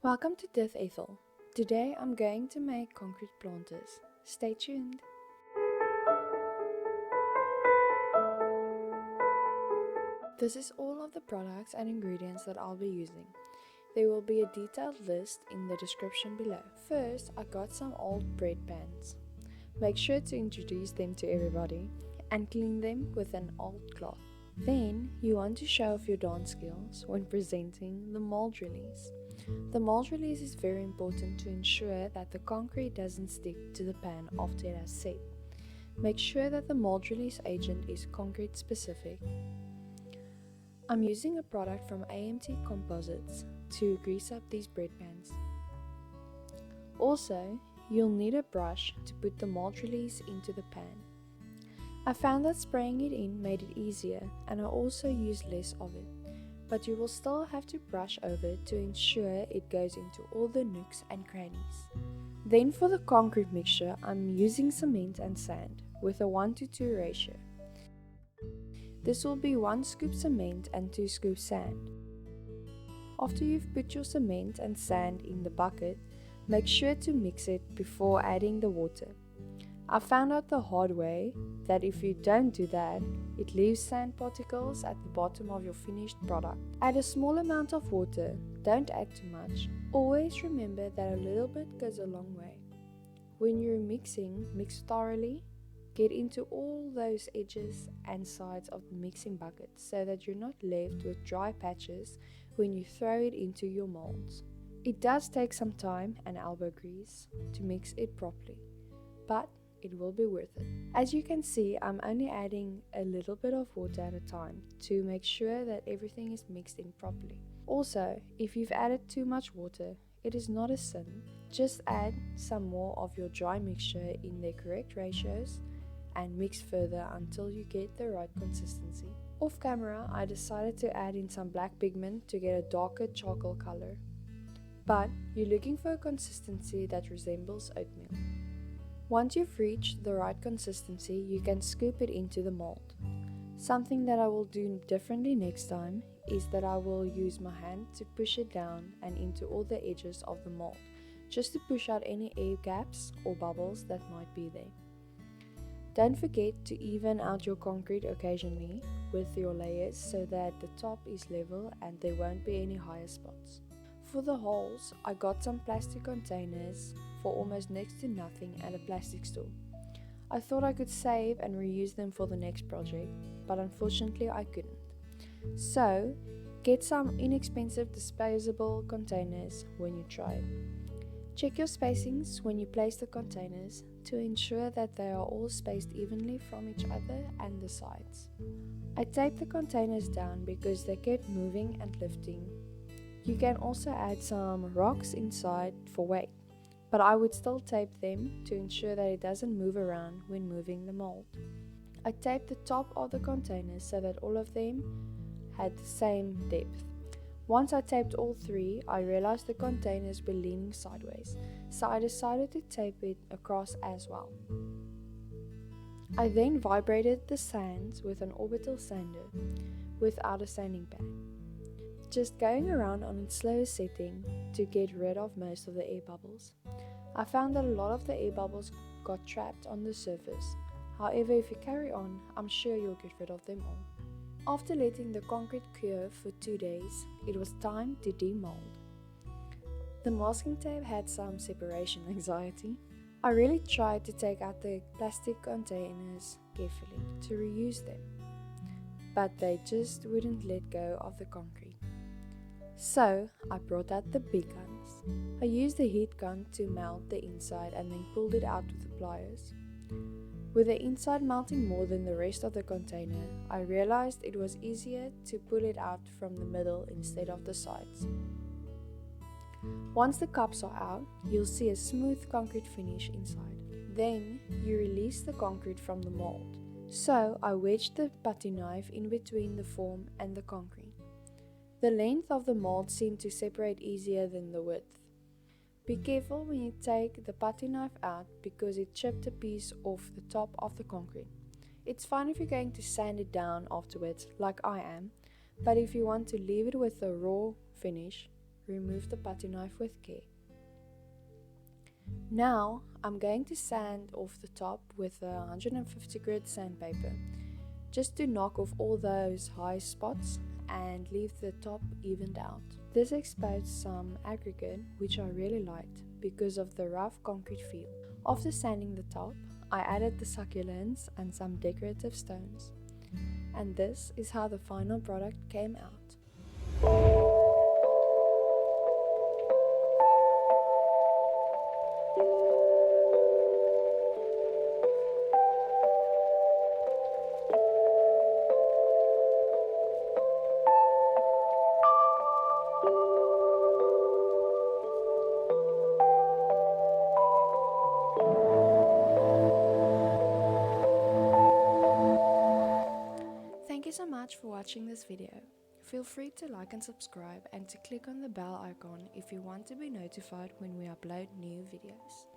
Welcome to Death Ethel. Today I'm going to make concrete planters. Stay tuned. This is all of the products and ingredients that I'll be using. There will be a detailed list in the description below. First, I got some old bread pans. Make sure to introduce them to everybody and clean them with an old cloth. Then, you want to show off your dance skills when presenting the mold release. The mold release is very important to ensure that the concrete doesn't stick to the pan after it has set. Make sure that the mold release agent is concrete specific. I'm using a product from AMT Composites to grease up these bread pans. Also, you'll need a brush to put the mold release into the pan. I found that spraying it in made it easier, and I also used less of it, but you will still have to brush over to ensure it goes into all the nooks and crannies. Then for the concrete mixture, I'm using cement and sand with a 1:2 ratio. This will be 1 scoop cement and 2 scoops sand. After you've put your cement and sand in the bucket, make sure to mix it before adding the water. I found out the hard way that if you don't do that, it leaves sand particles at the bottom of your finished product. Add a small amount of water, don't add too much. Always remember that a little bit goes a long way. When you're mixing, mix thoroughly. Get into all those edges and sides of the mixing bucket so that you're not left with dry patches when you throw it into your molds. It does take some time and elbow grease to mix it properly, but it will be worth it. As you can see, I'm only adding a little bit of water at a time to make sure that everything is mixed in properly. Also, if you've added too much water, it is not a sin. Just add some more of your dry mixture in their correct ratios and mix further until you get the right consistency. Off camera, I decided to add in some black pigment to get a darker charcoal color. But you're looking for a consistency that resembles oatmeal. Once you've reached the right consistency, you can scoop it into the mold. Something that I will do differently next time is that I will use my hand to push it down and into all the edges of the mold, just to push out any air gaps or bubbles that might be there. Don't forget to even out your concrete occasionally with your layers so that the top is level and there won't be any higher spots. For the holes, I got some plastic containers for almost next to nothing at a plastic store. I thought I could save and reuse them for the next project, but unfortunately I couldn't. So, get some inexpensive disposable containers when you try it. Check your spacings when you place the containers to ensure that they are all spaced evenly from each other and the sides. I taped the containers down because they kept moving and lifting. You can also add some rocks inside for weight, but I would still tape them to ensure that it doesn't move around when moving the mold. I taped the top of the containers so that all of them had the same depth. Once I taped all three, I realized the containers were leaning sideways, so I decided to tape it across as well. I then vibrated the sands with an Orbital sander without a sanding pad, just going around on its slowest setting to get rid of most of the air bubbles. I found that a lot of the air bubbles got trapped on the surface. However, if you carry on, I'm sure you'll get rid of them all. After letting the concrete cure for 2 days, it was time to demold. The masking tape had some separation anxiety. I really tried to take out the plastic containers carefully to reuse them, but they just wouldn't let go of the concrete. So I brought out the big guns. I used the heat gun to melt the inside and then pulled it out with the pliers. With the inside melting more than the rest of the container, I realized it was easier to pull it out from the middle instead of the sides. Once the cups are out, you'll see a smooth concrete finish inside. Then you release the concrete from the mold. So I wedged the putty knife in between the form and the concrete. The length of the mold seemed to separate easier than the width. Be careful when you take the putty knife out because it chipped a piece off the top of the concrete. It's fine if you're going to sand it down afterwards like I am, but if you want to leave it with a raw finish, remove the putty knife with care. Now I'm going to sand off the top with a 150 grit sandpaper, just to knock off all those high spots and leave the top evened out. This exposed some aggregate which I really liked because of the rough concrete feel. After sanding the top, I added the succulents and some decorative stones. And this is how the final product came out. Thank you so much for watching this video. Feel free to like and subscribe and to click on the bell icon if you want to be notified when we upload new videos.